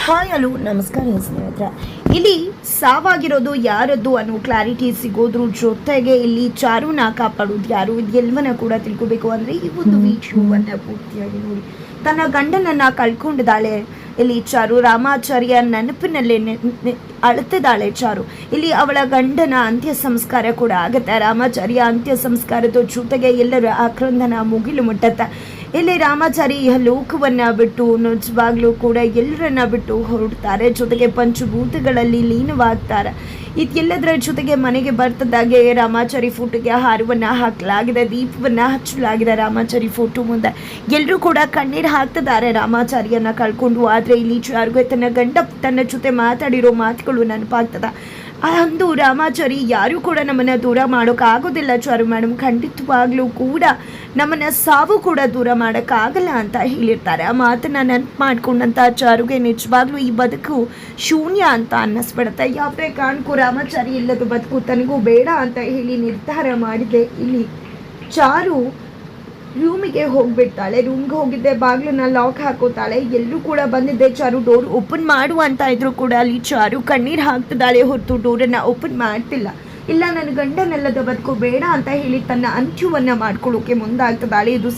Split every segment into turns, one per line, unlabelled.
Hi hello ನಮಸ್ಕಾರ ಸ್ನೇಹಿತರೆ. ಇಲ್ಲಿ ಸಾವಾಗಿರೋದು ಯಾರದ್ದು ಅನ್ನೋ ಕ್ಲಾರಿಟಿ ಸಿಗೋದ್ರ ಜೊತೆಗೆ ಇಲ್ಲಿ ಚಾರುನ ಕಾಪಾಡೋದು ಯಾರು ಎಲ್ಲವನ್ನ ಕೂಡ ತಿಳ್ಕೋಬೇಕು ಅಂದರೆ ಈ ಒಂದು ವಿಡಿಯೋವನ್ನು ಪೂರ್ತಿಯಾಗಿ ನೋಡಿ. ತನ್ನ ಗಂಡನನ್ನು ಕಳ್ಕೊಂಡಿದ್ದಾಳೆ ಇಲ್ಲಿ ಚಾರು. ರಾಮಾಚಾರ್ಯ ನೆನಪಿನಲ್ಲೇ ಅಳುತ್ತಿದ್ದಾಳೆ ಚಾರು. ಇಲ್ಲಿ ಅವಳ ಗಂಡನ ಅಂತ್ಯ ಸಂಸ್ಕಾರ ಕೂಡ ಆಗುತ್ತೆ. ರಾಮಾಚಾರ್ಯ ಅಂತ್ಯ ಸಂಸ್ಕಾರದ ಜೊತೆಗೆ ಎಲ್ಲರ ಆಕ್ರಂದನ ಮುಗಿಲು ಮುಟ್ಟತ್ತೆ. ಇಲ್ಲಿ ರಾಮಾಚಾರಿ ಲೋಕವನ್ನ ಬಿಟ್ಟು ನಿಜವಾಗ್ಲೂ ಕೂಡ ಎಲ್ಲರನ್ನ ಬಿಟ್ಟು ಹೊರಡ್ತಾರೆ. ಜೊತೆಗೆ ಪಂಚಭೂತಗಳಲ್ಲಿ ಲೀನವಾಗ್ತಾರೆ. ಇದೆಲ್ಲದರ ಜೊತೆಗೆ ಮನೆಗೆ ಬರ್ತದಾಗೆ ರಾಮಾಚಾರಿ ಫೋಟೋಗೆ ಹಾರವನ್ನು ಹಾಕಲಾಗಿದೆ, ದೀಪವನ್ನು ಹಚ್ಚಲಾಗಿದೆ ರಾಮಾಚಾರಿ ಫೋಟೋ ಮುಂದೆ. ಎಲ್ಲರೂ ಕೂಡ ಕಣ್ಣೀರು ಹಾಕ್ತಿದ್ದಾರೆ ರಾಮಾಚಾರಿಯನ್ನ ಕಳ್ಕೊಂಡು. ಆದರೆ ಇಲ್ಲಿ ಚಾರುಗೆ ತನ್ನ ಗಂಡ ತನ್ನ ಜೊತೆ ಮಾತಾಡಿರೋ ಮಾತುಗಳು ನೆನಪಾಗ್ತದೆ. ಅಂದು ರಾಮಾಚಾರಿ ಯಾರೂ ಕೂಡ ನಮ್ಮನ್ನು ದೂರ ಮಾಡೋಕ್ಕಾಗೋದಿಲ್ಲ ಚಾರು ಮೇಡಮ್, ಖಂಡಿತವಾಗ್ಲೂ ಕೂಡ ನಮ್ಮನ್ನು ಸಾವು ಕೂಡ ದೂರ ಮಾಡೋಕ್ಕಾಗಲ್ಲ ಅಂತ ಹೇಳಿರ್ತಾರೆ. ಆ ಮಾತನ್ನು ನೆನಪು ಮಾಡ್ಕೊಂಡಂಥ ಚಾರುಗೆ ನಿಜವಾಗ್ಲೂ ಈ ಬದುಕು ಶೂನ್ಯ ಅಂತ ಅನ್ನಿಸ್ಬಿಡುತ್ತೆ. ಯಾವುದೇ ಕಾರಣಕ್ಕೂ ರಾಮಾಚಾರಿ ಇಲ್ಲದ ಬದುಕು ತನಗೂ ಬೇಡ ಅಂತ ಹೇಳಿ ನಿರ್ಧಾರ ಮಾಡಿದೆ. ಇಲ್ಲಿ ಚಾರು ರೂಮಿಗೆ ಹೋಗ್ಬಿಡ್ತಾಳೆ. ರೂಮ್ಗೆ ಹೋಗಿದ್ದೆ ಬಾಗಿಲನ್ನ ಲಾಕ್ ಹಾಕೋತಾಳೆ. ಎಲ್ಲರೂ ಕೂಡ ಬಂದಿದ್ದೆ ಚಾರು ಡೋರ್ ಓಪನ್ ಮಾಡು ಅಂತ ಇದ್ರು ಕೂಡ ಅಲ್ಲಿ ಚಾರು ಕಣ್ಣೀರು ಹಾಕ್ತಿದ್ದಾಳೆ ಹೊರತು ಡೋರನ್ನು ಓಪನ್ ಮಾಡ್ತಿಲ್ಲ. ಇಲ್ಲ, ನನ್ನ ಗಂಡನೆಲ್ಲದ ಬದುಕು ಬೇಡ ಅಂತ ಹೇಳಿ ತನ್ನ ಅಂತ್ಯವನ್ನು ಮಾಡ್ಕೊಳ್ಳೋಕೆ ಮುಂದಾಗ್ತದಾಳೆ. ಇದು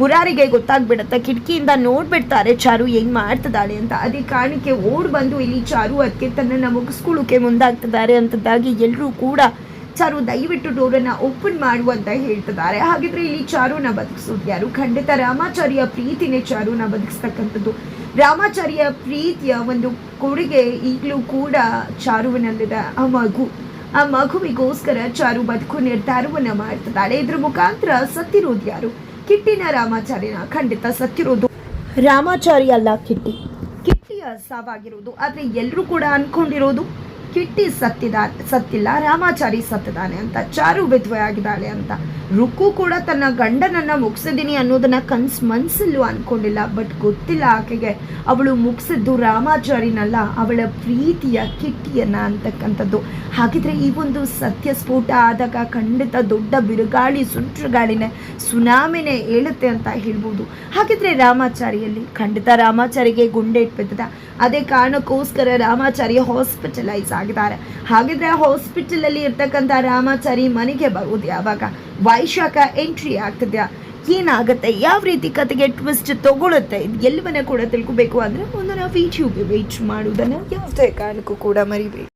ಮುರಾರಿಗೆ ಗೊತ್ತಾಗ್ಬಿಡುತ್ತೆ. ಕಿಟಕಿಯಿಂದ ನೋಡ್ಬಿಡ್ತಾರೆ ಚಾರು ಏನು ಮಾಡ್ತಿದ್ದಾಳೆ ಅಂತ. ಅದೇ ಕಾರಣಕ್ಕೆ ಓಡ್ ಬಂದು ಇಲ್ಲಿ ಚಾರು ಅದಕ್ಕೆ ತನ್ನನ್ನು ಮುಗಿಸ್ಕೊಳ್ಳೋಕೆ ಮುಂದಾಗ್ತಿದ್ದಾರೆ ಅಂತದ್ದಾಗಿ ಎಲ್ಲರೂ ಕೂಡ ಚಾರು ದಯವಿಟ್ಟು ಡೋರನ್ನು ಓಪನ್ ಮಾಡುವಂತ ಹೇಳ್ತಿದ್ದಾರೆ. ಹಾಗಿದ್ರೆ ಇಲ್ಲಿ ಚಾರುನ ಬದುಕಿಸೋದು ಯಾರು? ಖಂಡಿತ ರಾಮಾಚಾರ್ಯ ಪ್ರೀತಿನೇ ಚಾರುನ ಬದುಕಿಸ್ತಕ್ಕಂಥದ್ದು. ರಾಮಾಚಾರ್ಯ ಪ್ರೀತಿಯ ಒಂದು ಕೊಡುಗೆ ಈಗಲೂ ಕೂಡ ಚಾರುವಿನಲ್ಲಿದೆ. ಆ ಮಗುವಿಗೋಸ್ಕರ ಚಾರು ಬದುಕು ನಿರ್ಧಾರವನ್ನ ಮಾಡ್ತಿದ್ದಾಳೆ. ಇದ್ರ ಮುಖಾಂತರ ಸತ್ತಿರೋದು ಯಾರು? ಕಿಟ್ಟಿನ ರಾಮಾಚಾರ್ಯನ? ಖಂಡಿತ ಸತ್ತಿರೋದು ರಾಮಾಚಾರ್ಯ ಅಲ್ಲ, ಕಿಟ್ಟಿಯ ಸಾವಾಗಿರೋದು. ಆದ್ರೆ ಎಲ್ಲರೂ ಕೂಡ ಅನ್ಕೊಂಡಿರೋದು ಕಿಟ್ಟಿ ಸತ್ತಿಲ್ಲ, ರಾಮಾಚಾರಿ ಸತ್ತಿದ್ದಾನೆ ಅಂತ. ಚಾರು ವಿಧವೆ ಆಗಿದ್ದಾಳೆ ಅಂತ. ರುಕ್ಕು ಕೂಡ ತನ್ನ ಗಂಡನನ್ನ ಮುಗಿಸಿದ್ದೀನಿ ಅನ್ನೋದನ್ನ ಮನಸ್ಸಲ್ಲೂ ಅನ್ಕೊಂಡಿಲ್ಲ. ಬಟ್ ಗೊತ್ತಿಲ್ಲ ಆಕೆಗೆ ಅವಳು ಮುಗಿಸಿದ್ದು ರಾಮಾಚಾರಿನಲ್ಲ, ಅವಳ ಪ್ರೀತಿಯ ಕಿಟ್ಟಿಯನ್ನ ಅಂತಕ್ಕಂಥದ್ದು. ಹಾಗಿದ್ರೆ ಈ ಒಂದು ಸತ್ಯ ಸ್ಫೋಟ ಆದಾಗ ಖಂಡಿತ ದೊಡ್ಡ ಬಿರುಗಾಳಿ, ಸುಂಟ್ರಗಾಳಿನೇ, ಸುನಾಮಿನೇ ಏಳುತ್ತೆ ಅಂತ ಹೇಳ್ಬೋದು. ಹಾಗಿದ್ರೆ ರಾಮಾಚಾರಿಯಲ್ಲಿ ಖಂಡಿತ ರಾಮಾಚಾರಿಗೆ ಗುಂಡೇಟ್ ಬಿದ್ದದ. ಅದೇ ಕಾರಣಕ್ಕೋಸ್ಕರ ರಾಮಾಚಾರಿ ಹಾಸ್ಪಿಟಲೈಸ್ ಆಗಿದ್ದಾರೆ. ಹಾಗಿದ್ರೆ ಹಾಸ್ಪಿಟಲ್ ಅಲ್ಲಿ ಇರ್ತಕ್ಕಂಥ ರಾಮಾಚಾರಿ ಮನೆಗೆ ಬರುವುದು ಯಾವಾಗ? ವೈಶಾಖ ಎಂಟ್ರಿ ಆಗ್ತದ್ಯಾ? ಏನಾಗುತ್ತೆ? ಯಾವ ರೀತಿ ಕತೆಗೆ ಟ್ವಿಸ್ಟ್ ತಗೊಳುತ್ತೆ? ಎಲ್ಲವನ್ನ ಕೂಡ ತಿಳ್ಕೊಬೇಕು ಅಂದ್ರೆ ಮುಂದಿನ ವಿಡಿಯೋಗೆ ವೇಟ್ ಮಾಡುವುದನ್ನು ಯಾವುದೇ ಕಾರಣಕ್ಕೂ ಕೂಡ ಮರಿಬೇಡಿ.